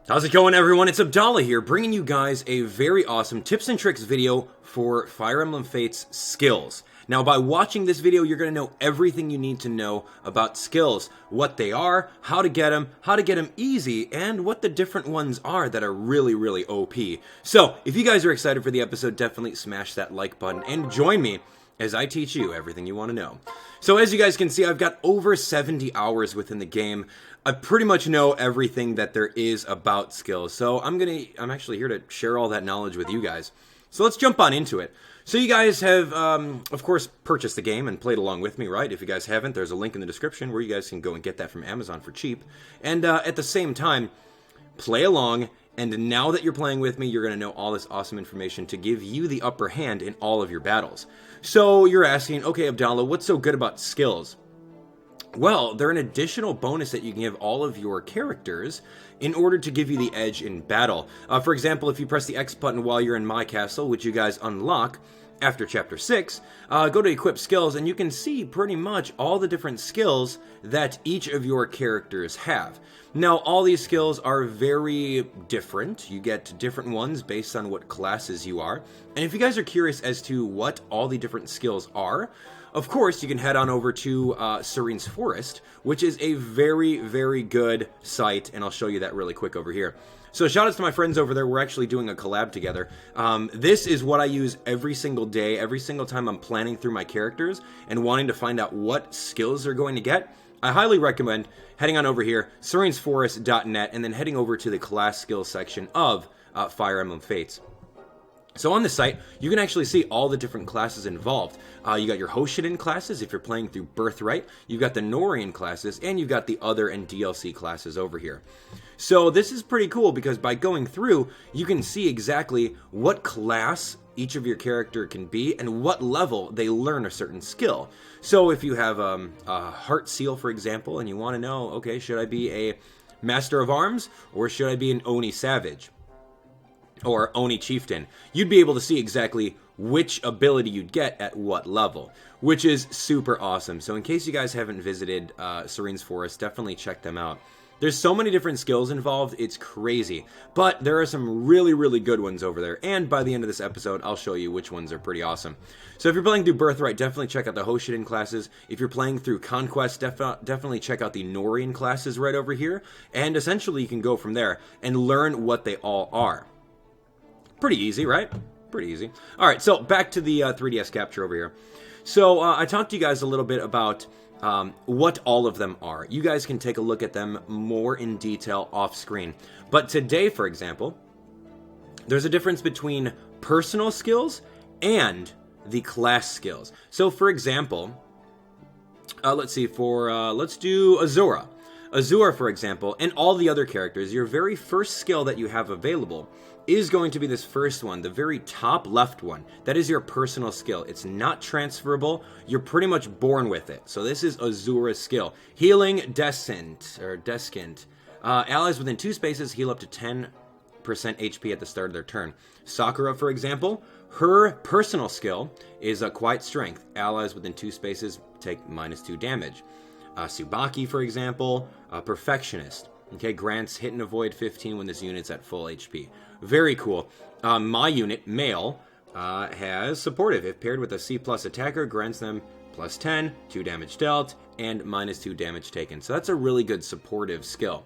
How's it going, everyone? It's Abdallah here, bringing you guys a very awesome tips and tricks video for Fire Emblem Fates skills. Now, by watching this video, you're going to know everything you need to know about skills, what they are, how to get them easy, and what the different ones are that are really, really OP. So, if you guys are excited for the episode, definitely smash that like button and join me as I teach you everything you want to know. So as you guys can see, I've got over 70 hours within the game. I pretty much know everything that there is about skills. So I'm actually here to share all that knowledge with you guys. So let's jump on into it. So you guys have, of course, purchased the game and played along with me, right? If you guys haven't, there's a link in the description where you guys can go and get that from Amazon for cheap. And at the same time, play along. And now that you're playing with me, you're going to know all this awesome information to give you the upper hand in all of your battles. So you're asking, okay, Abdallah, what's so good about skills? Well, they're an additional bonus that you can give all of your characters in order to give you the edge in battle. For example, if you press the X button while you're in my castle, which you guys unlock after Chapter 6, go to Equip Skills, and you can see pretty much all the different skills that each of your characters have. Now, all these skills are very different. You get different ones based on what classes you are. And if you guys are curious as to what all the different skills are, of course, you can head on over to Serenes Forest, which is a very, very good site, and I'll show you that really quick over here. So shout outs to my friends over there. We're actually doing a collab together. This is what I use every single day, every single time I'm planning through my characters and wanting to find out what skills they're going to get. I highly recommend heading on over here, serenesforest.net, and then heading over to the class skills section of Fire Emblem Fates. So on this site, you can actually see all the different classes involved. You got your Hoshiden classes if you're playing through Birthright, you've got the Norian classes, and you've got the other and DLC classes over here. So this is pretty cool because by going through, you can see exactly what class each of your character can be and what level they learn a certain skill. So if you have a Heart Seal, for example, and you want to know, okay, should I be a Master of Arms or should I be an Oni Savage? Or Oni Chieftain, you'd be able to see exactly which ability you'd get at what level, which is super awesome. So in case you guys haven't visited Serenes Forest, definitely check them out. There's so many different skills involved, it's crazy. But there are some really, really good ones over there. And by the end of this episode, I'll show you which ones are pretty awesome. So if you're playing through Birthright, definitely check out the Hoshiden classes. If you're playing through Conquest, definitely check out the Norian classes right over here. And essentially you can go from there and learn what they all are. Pretty easy, right? Pretty easy. All right, so back to the 3DS capture over here. So I talked to you guys a little bit about what all of them are. You guys can take a look at them more in detail off screen. But today, for example, there's a difference between personal skills and the class skills. So for example, let's do Zora. Zora, for example, and all the other characters, your very first skill that you have available is going to be this first one, the very top left one. That is your personal skill. It's not transferable. You're pretty much born with it. So this is Zora's skill. Healing Descent. Allies within 2 spaces heal up to 10% HP at the start of their turn. Sakura, for example, her personal skill is a Quiet Strength. Allies within 2 spaces take -2 damage. Tsubaki, for example, Perfectionist. Okay, grants hit and avoid 15 when this unit's at full HP. Very cool. My unit, Male, has Supportive. If paired with a C+ attacker, grants them +10, 2 damage dealt, and -2 damage taken. So that's a really good supportive skill.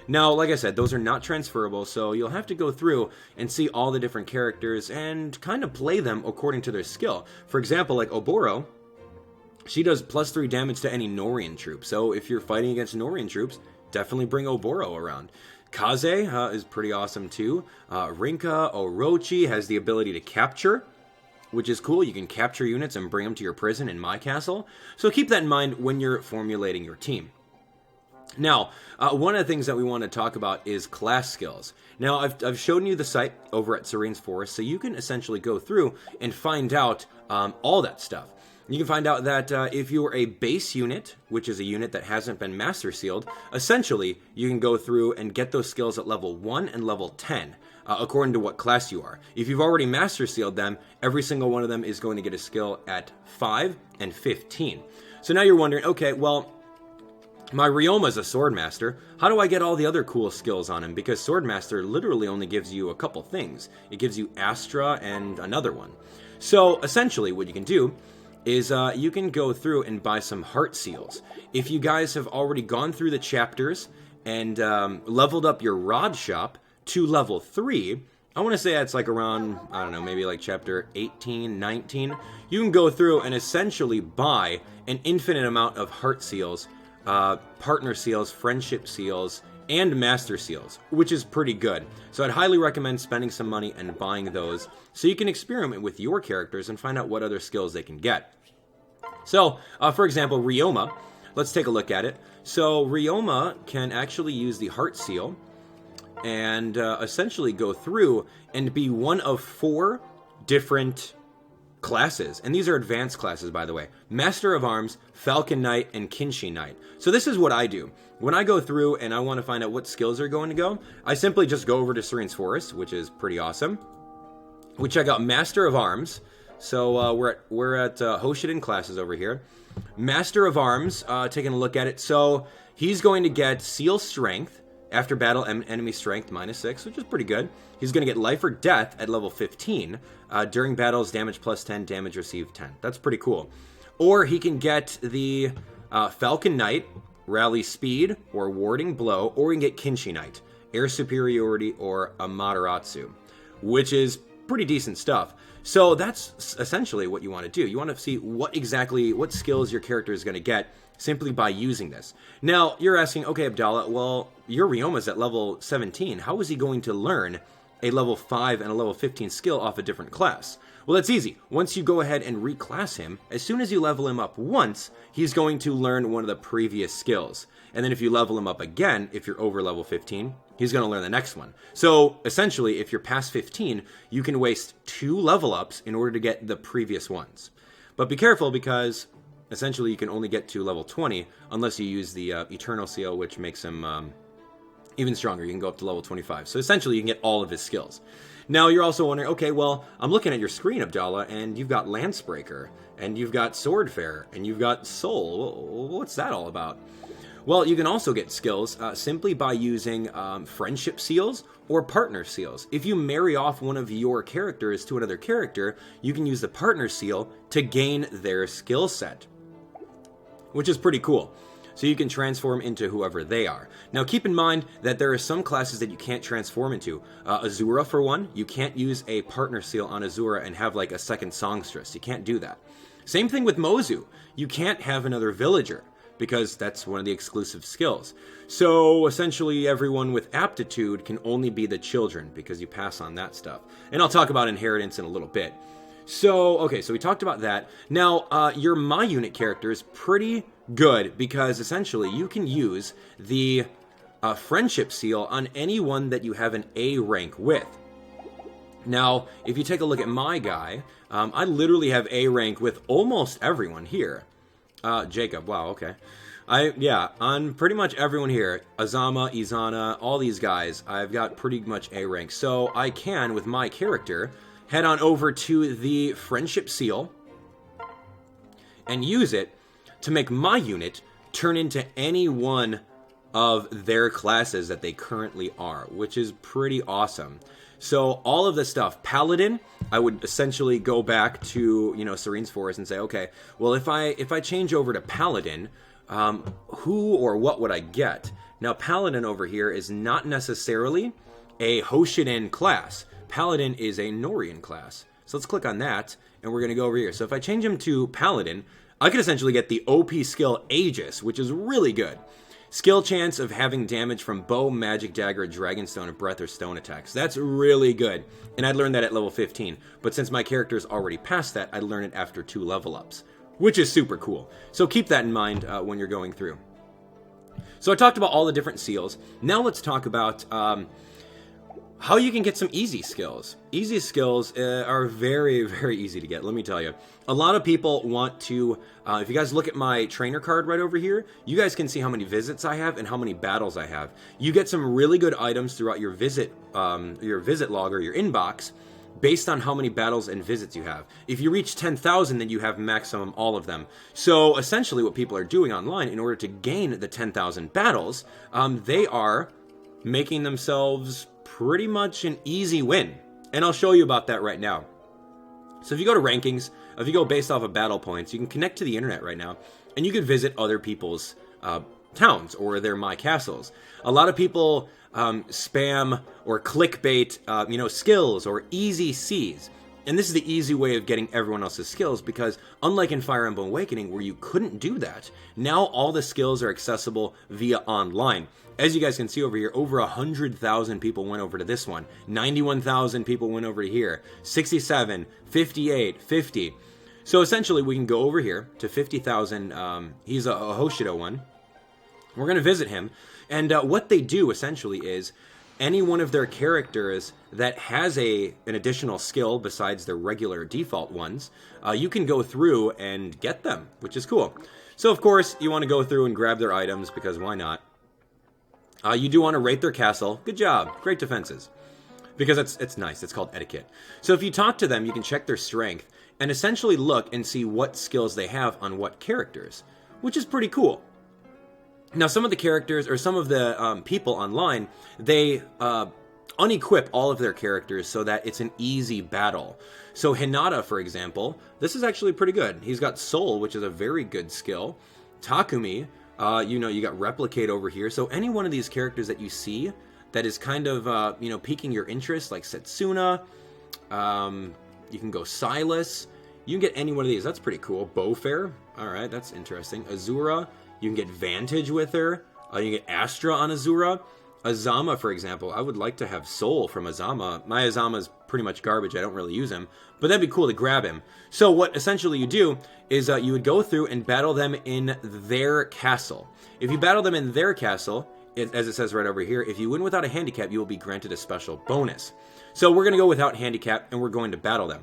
Now, like I said, those are not transferable, so you'll have to go through and see all the different characters and kind of play them according to their skill. For example, like Oboro, she does +3 damage to any Norian troop. So if you're fighting against Norian troops, definitely bring Oboro around. Kaze is pretty awesome too. Rinka Orochi has the ability to capture, which is cool. You can capture units and bring them to your prison in my castle. So keep that in mind when you're formulating your team. Now, one of the things that we want to talk about is class skills. Now, I've shown you the site over at Serenes Forest, so you can essentially go through and find out all that stuff. You can find out that if you're a base unit, which is a unit that hasn't been master sealed, essentially you can go through and get those skills at level 1 and level 10, according to what class you are. If you've already master sealed them, every single one of them is going to get a skill at 5 and 15. So now you're wondering, okay, well, My Ryoma's a Swordmaster. How do I get all the other cool skills on him? Because Swordmaster literally only gives you a couple things. It gives you Astra and another one. So essentially what you can do is you can go through and buy some heart seals. If you guys have already gone through the chapters and leveled up your rod shop to level 3, I want to say that's like around, I don't know, maybe like chapter 18, 19, you can go through and essentially buy an infinite amount of heart seals, partner seals, friendship seals, and master seals, which is pretty good. So I'd highly recommend spending some money and buying those so you can experiment with your characters and find out what other skills they can get. So, for example, Ryoma, let's take a look at it. So Ryoma can actually use the heart seal and essentially go through and be one of 4 different classes. And these are advanced classes, by the way. Master of Arms, Falcon Knight, and Kinshi Knight. So this is what I do. When I go through and I want to find out what skills are going to go, I simply just go over to Serenes Forest, which is pretty awesome. We check out Master of Arms. So we're at Hoshiden classes over here. Master of Arms, taking a look at it. So he's going to get Seal Strength. After battle, enemy strength -6, which is pretty good. He's going to get life or death at level 15. During battles, damage +10, damage received 10. That's pretty cool. Or he can get the Falcon Knight, rally speed, or warding blow, or he can get Kinshi Knight, air superiority, or Amaterasu, which is pretty decent stuff. So that's essentially what you want to do. You want to see what skills your character is going to get simply by using this. Now, you're asking, okay, Abdallah, well, your Ryoma's at level 17. How is he going to learn a level 5 and a level 15 skill off a different class? Well, that's easy. Once you go ahead and reclass him, as soon as you level him up once, he's going to learn one of the previous skills. And then if you level him up again, if you're over level 15, he's going to learn the next one. So, essentially, if you're past 15, you can waste 2 level ups in order to get the previous ones. But be careful because essentially you can only get to level 20 unless you use the Eternal Seal, which makes him even stronger. You can go up to level 25. So essentially you can get all of his skills. Now you're also wondering, okay, well, I'm looking at your screen, Abdallah, and you've got Lancebreaker, and you've got Swordfarer, and you've got Soul. What's that all about? Well, you can also get skills simply by using friendship seals or partner seals. If you marry off one of your characters to another character, you can use the partner seal to gain their skill set, which is pretty cool. So you can transform into whoever they are. Now keep in mind that there are some classes that you can't transform into. Azura, for one, you can't use a partner seal on Azura and have like a second songstress. You can't do that. Same thing with Mozu. You can't have another villager, because that's one of the exclusive skills. So essentially everyone with Aptitude can only be the children, because you pass on that stuff. And I'll talk about inheritance in a little bit. So, okay, so we talked about that. Now, your My Unit character is pretty good, because essentially you can use the friendship seal on anyone that you have an A rank with. Now, if you take a look at my guy, I literally have A rank with almost everyone here. Jacob, wow, okay. On pretty much everyone here, Azama, Izana, all these guys, I've got pretty much A rank. So I can, with my character, head on over to the friendship seal and use it to make my unit turn into any one of their classes that they currently are, which is pretty awesome. So all of this stuff, Paladin, I would essentially go back to, Serenes Forest and say, okay, well, if I change over to Paladin, who or what would I get? Now, Paladin over here is not necessarily a Hoshiden class. Paladin is a Norian class. So let's click on that, and we're going to go over here. So if I change him to Paladin, I could essentially get the OP skill Aegis, which is really good. Skill chance of having damage from bow, magic dagger, dragonstone, breath, or stone attacks. That's really good. And I'd learn that at level 15. But since my character is already past that, I'd learn it after 2 level ups, which is super cool. So keep that in mind when you're going through. So I talked about all the different seals. Now let's talk about how you can get some easy skills. Easy skills are very, very easy to get, let me tell you. A lot of people want to, if you guys look at my trainer card right over here, you guys can see how many visits I have and how many battles I have. You get some really good items throughout your visit log or your inbox based on how many battles and visits you have. If you reach 10,000, then you have maximum all of them. So essentially what people are doing online in order to gain the 10,000 battles, they are making themselves pretty much an easy win. And I'll show you about that right now. So if you go to rankings, if you go based off of battle points, you can connect to the internet right now, and you can visit other people's towns or their My Castles. A lot of people spam or clickbait, skills or easy Cs. And this is the easy way of getting everyone else's skills, because unlike in Fire Emblem Awakening where you couldn't do that, now all the skills are accessible via online. As you guys can see over here, over 100,000 people went over to this one. 91,000 people went over to here. 67, 58, 50. So essentially we can go over here to 50,000. He's a Hoshido one. We're going to visit him. And what they do essentially is any one of their characters that has an additional skill besides their regular default ones, you can go through and get them, which is cool. So of course you want to go through and grab their items, because why not? You do want to rate their castle. Good job. Great defenses. Because it's nice. It's called etiquette. So if you talk to them, you can check their strength and essentially look and see what skills they have on what characters, which is pretty cool. Now, some of the characters, or some of the people online, they unequip all of their characters so that it's an easy battle. So Hinata, for example, this is actually pretty good. He's got Soul, which is a very good skill. Takumi, you got Replicate over here. So any one of these characters that you see that is kind of, piquing your interest, like Setsuna, you can go Silas. You can get any one of these. That's pretty cool. Bowfair. All right, that's interesting. Azura. You can get Vantage with her. You can get Astra on Azura. Azama, for example. I would like to have Soul from Azama. My Azama's pretty much garbage. I don't really use him. But that'd be cool to grab him. So what essentially you do is you would go through and battle them in their castle. If you battle them in their castle, as it says right over here, if you win without a handicap, you will be granted a special bonus. So we're going to go without handicap, and we're going to battle them.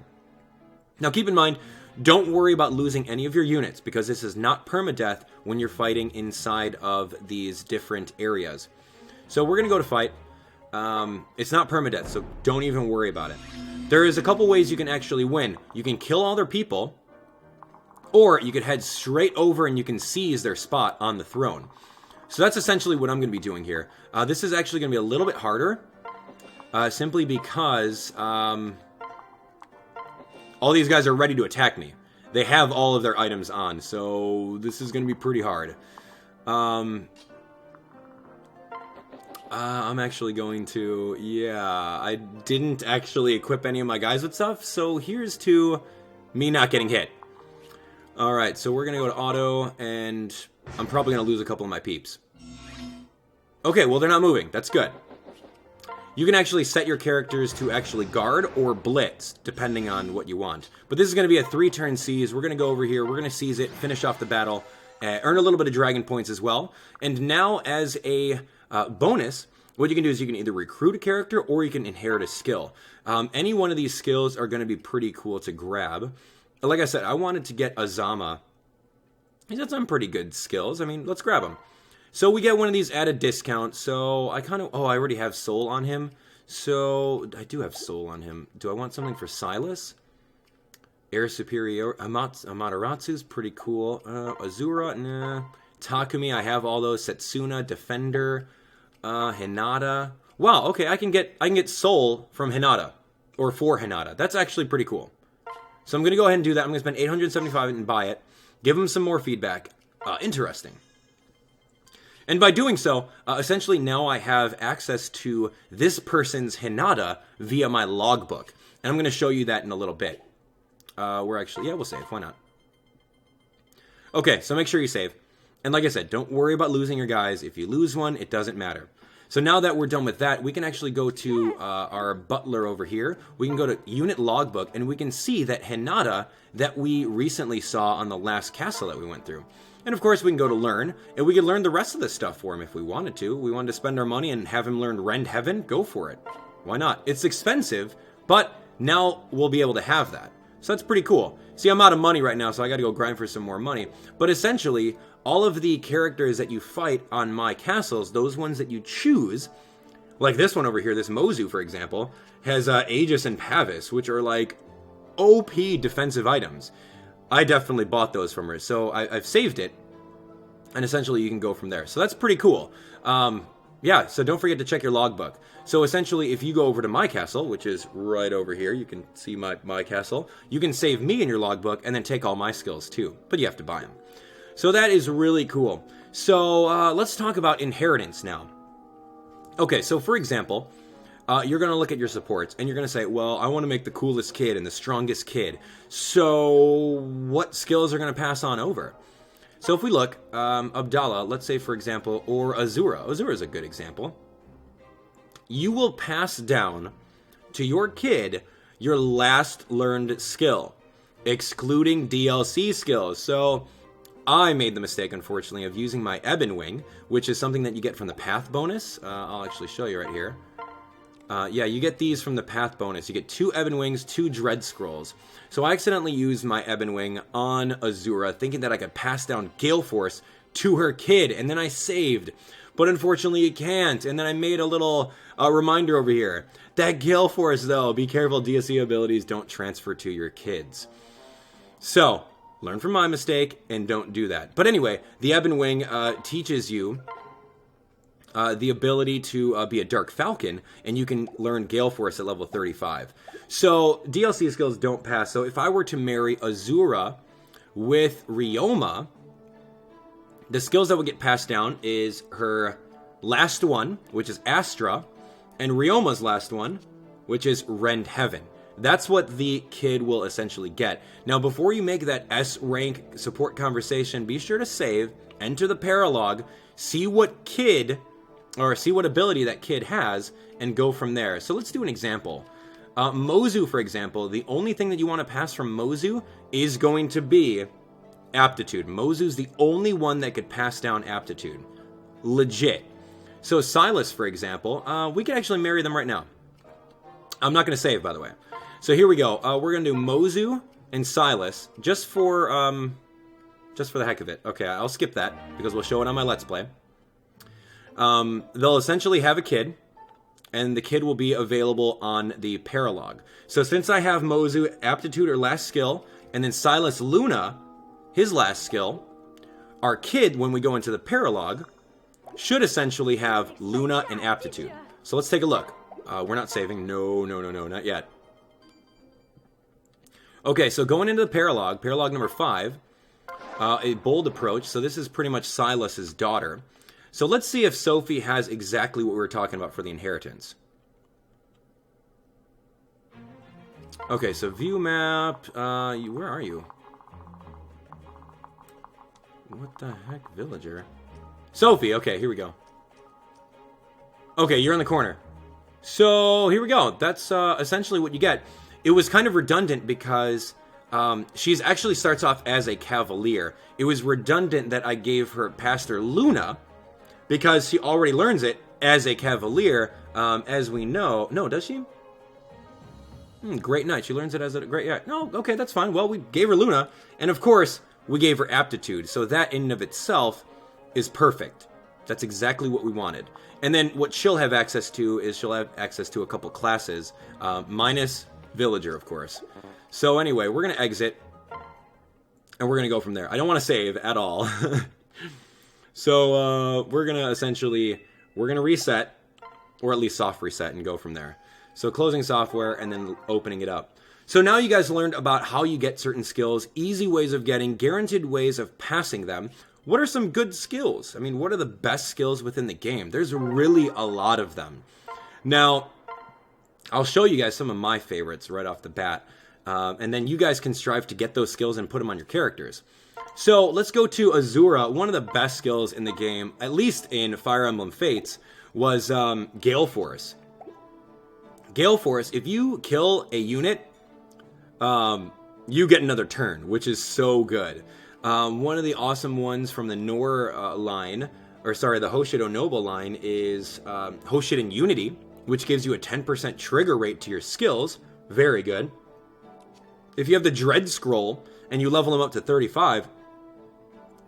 Now keep in mind, don't worry about losing any of your units, because this is not permadeath when you're fighting inside of these different areas. So we're going to go to fight. It's not permadeath, so don't even worry about it. There is a couple ways you can actually win. You can kill all their people, or you could head straight over and you can seize their spot on the throne. So that's essentially what I'm going to be doing here. This is actually going to be a little bit harder, simply because all these guys are ready to attack me. They have all of their items on, so this is going to be pretty hard. I'm actually going to... Yeah, I didn't actually equip any of my guys with stuff, so here's to me not getting hit. Alright, so we're going to go to auto, and I'm probably going to lose a couple of my peeps. Okay, well, they're not moving. That's good. You can actually set your characters to actually guard or blitz, depending on what you want. But this is going to be a 3-turn seize. We're going to go over here. We're going to seize it, finish off the battle, earn a little bit of dragon points as well. And now, as a bonus, what you can do is you can either recruit a character or you can inherit a skill. Any one of these skills are going to be pretty cool to grab. Like I said, I wanted to get Azama. He's got some pretty good skills. I mean, let's grab him. So we get one of these at a discount. So I kind of... Oh, I already have Soul on him. So I do have Soul on him. Do I want something for Silas? Air Superior. Amateratsu's pretty cool. Azura, nah. Takumi, I have all those. Setsuna, Defender, Hinata. Wow, okay, I can get Soul from Hinata. Or for Hinata. That's actually pretty cool. So I'm going to go ahead and do that. I'm going to spend 875 and buy it. Give them some more feedback. Interesting. And by doing so, essentially now I have access to this person's Hinata via my logbook. And I'm going to show you that in a little bit. We'll save. Why not? Okay, so make sure you save. And like I said, don't worry about losing your guys. If you lose one, it doesn't matter. So now that we're done with that, we can actually go to our butler over here. We can go to unit logbook, and we can see that Hinata that we recently saw on the last castle that we went through. And of course, we can go to learn, and we can learn the rest of this stuff for him if we wanted to. We wanted to spend our money and have him learn Rend Heaven. Go for it. Why not? It's expensive, but now we'll be able to have that. So that's pretty cool. See, I'm out of money right now, so I got to go grind for some more money. But essentially, all of the characters that you fight on my castles, those ones that you choose, Like this one over here, this Mozu, for example, has Aegis and Pavis, which are like OP defensive items. I definitely bought those from her, so I've saved it, and essentially you can go from there. So that's pretty cool. Yeah, so don't forget to check your logbook. So essentially, if you go over to my castle, which is right over here, you can see my castle, you can save me in your logbook and then take all my skills too, but you have to buy them. So that is really cool. So let's talk about inheritance now. Okay, so for example, you're going to look at your supports, and you're going to say, well, I want to make the coolest kid and the strongest kid. So what skills are going to pass on over? So if we look, Abdallah, let's say, for example, or Azura. Azura is a good example. You will pass down to your kid your last learned skill, excluding DLC skills. So I made the mistake, unfortunately, of using my Ebon Wing, which is something that you get from the path bonus. I'll actually show you right here. Yeah, you get these from the path bonus. You get 2 Ebon Wings, 2 Dread Scrolls. So I accidentally used my Ebon Wing on Azura, thinking that I could pass down Gale Force to her kid, and then I saved. But unfortunately, you can't. And then I made a little reminder over here. That Gale Force, though, be careful, DLC abilities don't transfer to your kids. So learn from my mistake and don't do that. But anyway, the Ebon Wing teaches you the ability to be a Dark Falcon, and you can learn Gale Force at level 35. So DLC skills don't pass. So if I were to marry Azura with Ryoma, the skills that would get passed down is her last one, which is Astra, and Ryoma's last one, which is Rend Heaven. That's what the kid will essentially get. Now, before you make that S rank support conversation, be sure to save, enter the paralog, see what kid, or see what ability that kid has, and go from there. So let's do an example. Mozu, for example, the only thing that you want to pass from Mozu is going to be Aptitude. Mozu's the only one that could pass down Aptitude. Legit. So Silas, for example, we could actually marry them right now. I'm not going to save, by the way. So here we go. We're going to do Mozu and Silas just for the heck of it. Okay, I'll skip that because we'll show it on my Let's Play. They'll essentially have a kid, and the kid will be available on the paralog. So since I have Mozu, Aptitude, or last skill, and then Silas Luna, his last skill, our kid, when we go into the paralog, should essentially have Luna and Aptitude. So let's take a look. We're not saving. No, not yet. Okay, so going into the paralog number 5, a bold approach. So this is pretty much Silas's daughter. So let's see if Sophie has exactly what we were talking about for the inheritance. Okay, so view map. Where are you? What the heck, villager? Sophie, okay, here we go. Okay, you're in the corner. So here we go. That's essentially what you get. It was kind of redundant because she's actually starts off as a cavalier. It was redundant that I gave her Pastor Luna, because she already learns it as a cavalier, as we know. No, does she? Great Knight. She learns it as a great... Yeah. No, okay, that's fine. Well, we gave her Luna, and of course, we gave her Aptitude. So that in and of itself is perfect. That's exactly what we wanted. And then what she'll have access to is she'll have access to a couple classes, minus Villager, of course. So anyway, we're going to exit, and we're going to go from there. I don't want to save at all. So we're going to essentially, we're going to reset, or at least soft reset, and go from there. So closing software and then opening it up. So now you guys learned about how you get certain skills, easy ways of getting, guaranteed ways of passing them. What are some good skills? I mean, what are the best skills within the game? There's really a lot of them. Now, I'll show you guys some of my favorites right off the bat. And then you guys can strive to get those skills and put them on your characters. So let's go to Azura. One of the best skills in the game, at least in Fire Emblem Fates, was Gale Force. Gale Force, if you kill a unit, you get another turn, which is so good. One of the awesome ones from the Nor line, or sorry, the Hoshido Noble line is Hoshiden Unity, which gives you a 10% trigger rate to your skills. Very good. If you have the Dread Scroll and you level them up to 35,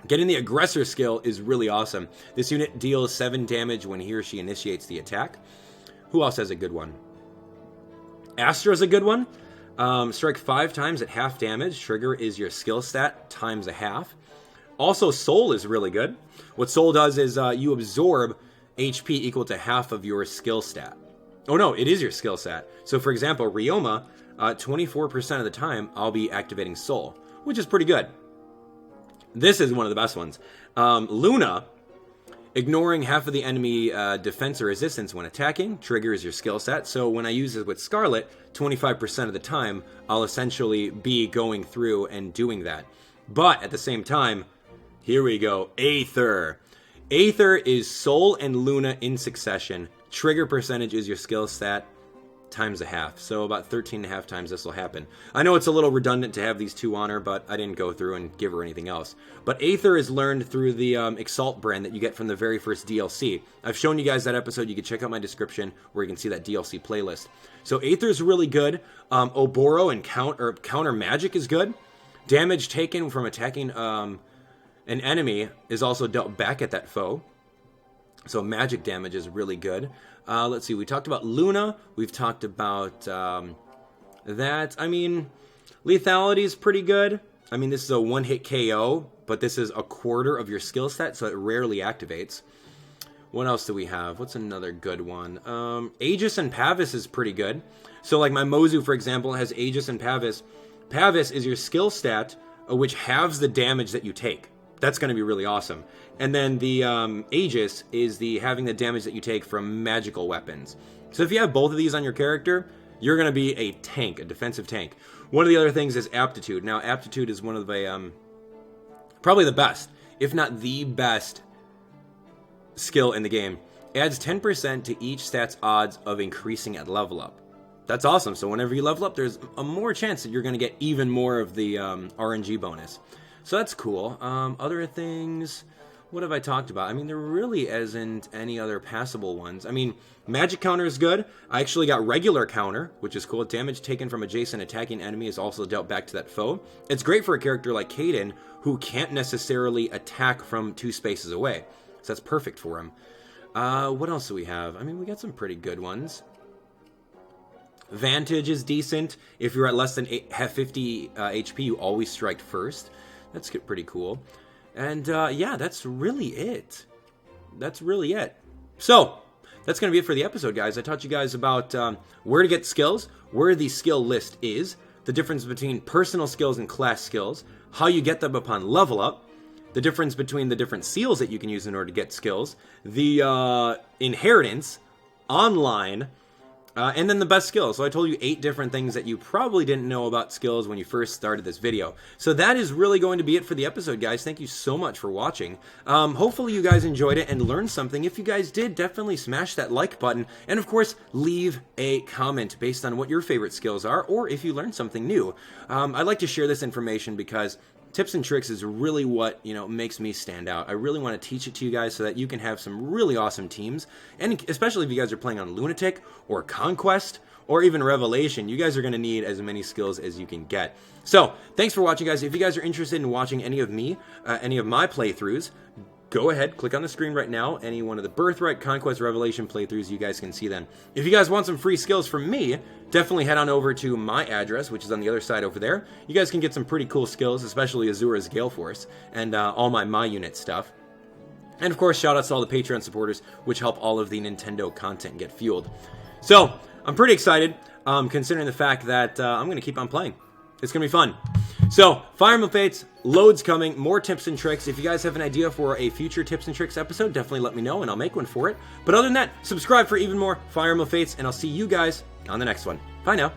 getting the Aggressor skill is really awesome. This unit deals 7 damage when he or she initiates the attack. Who else has a good one? Astra's a good one. Strike 5 times at half damage. Trigger is your skill stat times a half. Also, Soul is really good. What Soul does is you absorb HP equal to half of your skill stat. Oh no, it is your skill stat. So for example, Ryoma, 24% of the time, I'll be activating Soul, which is pretty good. This is one of the best ones. Luna, ignoring half of the enemy defense or resistance when attacking, triggers your skill set. So when I use it with Scarlet, 25% of the time, I'll essentially be going through and doing that. But at the same time, here we go, Aether. Aether is Soul and Luna in succession. Trigger percentage is your skill stat times a half. So about 13.5 times this will happen. I know it's a little redundant to have these two on her, but I didn't go through and give her anything else. But Aether is learned through the Exalt brand that you get from the very first DLC. I've shown you guys that episode. You can check out my description where you can see that DLC playlist. So Aether is really good. Oboro and counter magic is good. Damage taken from attacking an enemy is also dealt back at that foe. So magic damage is really good. Let's see, we talked about Luna. We've talked about that. I mean, lethality is pretty good. I mean, this is a one-hit KO, but this is a quarter of your skill stat, so it rarely activates. What else do we have? What's another good one? Aegis and Pavis is pretty good. So like my Mozu, for example, has Aegis and Pavis. Pavis is your skill stat, which halves the damage that you take. That's going to be really awesome. And then the Aegis is the having the damage that you take from magical weapons. So if you have both of these on your character, you're going to be a tank, a defensive tank. One of the other things is Aptitude. Now, Aptitude is one of the, probably the best, if not the best skill in the game. Adds 10% to each stat's odds of increasing at level up. That's awesome. So whenever you level up, there's a more chance that you're going to get even more of the RNG bonus. So that's cool. Other things, what have I talked about? I mean, there really isn't any other passable ones. I mean, magic counter is good. I actually got regular counter, which is cool. Damage taken from adjacent attacking enemy is also dealt back to that foe. It's great for a character like Kaden, who can't necessarily attack from 2 spaces away. So that's perfect for him. What else do we have? I mean, we got some pretty good ones. Vantage is decent. If you're at less than 50 HP, you always strike first. That's pretty cool. And yeah, that's really it. That's really it. So, that's going to be it for the episode, guys. I taught you guys about where to get skills, where the skill list is, the difference between personal skills and class skills, how you get them upon level up, the difference between the different seals that you can use in order to get skills, the inheritance, online, and then the best skills. So I told you 8 different things that you probably didn't know about skills when you first started this video. So that is really going to be it for the episode, guys. Thank you so much for watching. Hopefully you guys enjoyed it and learned something. If you guys did, definitely smash that like button. And of course, leave a comment based on what your favorite skills are, or if you learned something new. I'd like to share this information because tips and tricks is really what, makes me stand out. I really want to teach it to you guys so that you can have some really awesome teams. And especially if you guys are playing on Lunatic or Conquest or even Revelation, you guys are going to need as many skills as you can get. So, thanks for watching, guys. If you guys are interested in watching any of my playthroughs, go ahead, click on the screen right now. Any one of the Birthright, Conquest, Revelation playthroughs, you guys can see them. If you guys want some free skills from me, definitely head on over to my address, which is on the other side over there. You guys can get some pretty cool skills, especially Zora's Gale Force and all my unit stuff. And of course, shout outs to all the Patreon supporters, which help all of the Nintendo content get fueled. So, I'm pretty excited, considering the fact that I'm going to keep on playing. It's going to be fun. So, Fire Emblem Fates, loads coming, more tips and tricks. If you guys have an idea for a future tips and tricks episode, definitely let me know and I'll make one for it. But other than that, subscribe for even more Fire Emblem Fates, and I'll see you guys on the next one. Bye now.